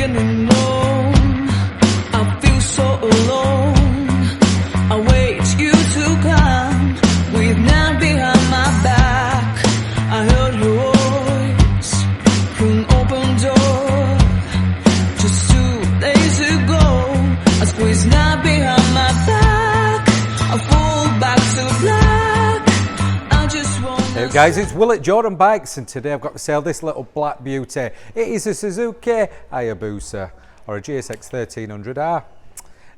getting alone. I feel so alone. I wait you to come with none behind my back. I heard your voice through an open door. Just 2 days ago, I squeezed none behind my back. I fall back to black. I just want. Hey guys, it's Will at Jordanbikes, and today I've got to sell this little black beauty. It is a Suzuki Hayabusa or a GSX1300R.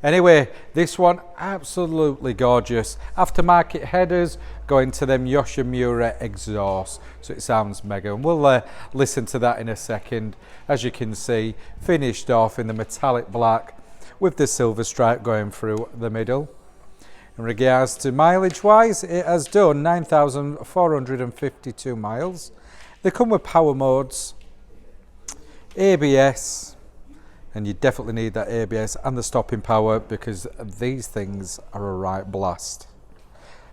Anyway, this one absolutely gorgeous. Aftermarket headers going to them Yoshimura exhaust, so it sounds mega, and we'll listen to that in a second. As you can see, finished off in the metallic black with the silver stripe going through the middle. In regards to mileage wise, it has done 9,452 miles. They come with power modes, ABS, and you definitely need that ABS and the stopping power because these things are a right blast.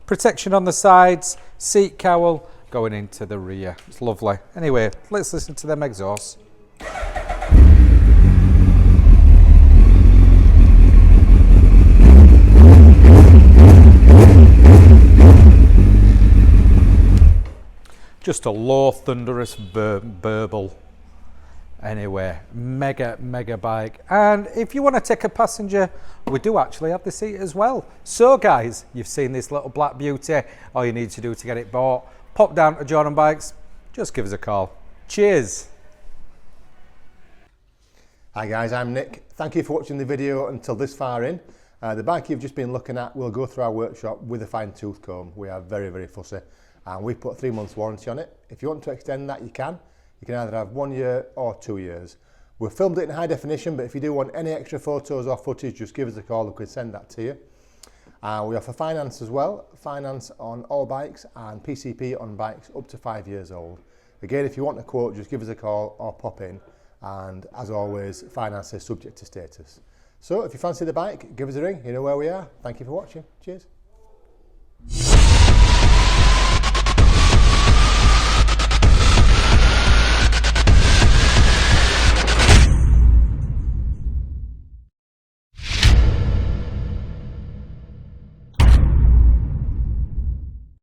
Protection on the sides, seat cowl going into the rear. It's lovely. Anyway, let's listen to them exhausts. Just a low thunderous burble. Anyway, mega bike. And if you want to take a passenger, we do actually have the seat as well. So guys, you've seen this little black beauty. All you need to do to get it bought, pop down to Jordanbikes, just give us a call. Cheers. Hi guys, I'm Nick. Thank you for watching the video until this far in. The bike you've just been looking at will go through our workshop with a fine tooth comb. We are very fussy, and we've put 3 months warranty on it. If you want to extend that, you can. You can either have 1 year or 2 years. We've filmed it in high definition, but if you do want any extra photos or footage, just give us a call and we can send that to you. We offer finance as well, finance on all bikes and PCP on bikes up to 5 years old. Again, if you want a quote, just give us a call or pop in. And as always, finance is subject to status. So if you fancy the bike, give us a ring, you know where we are. Thank you for watching. Cheers.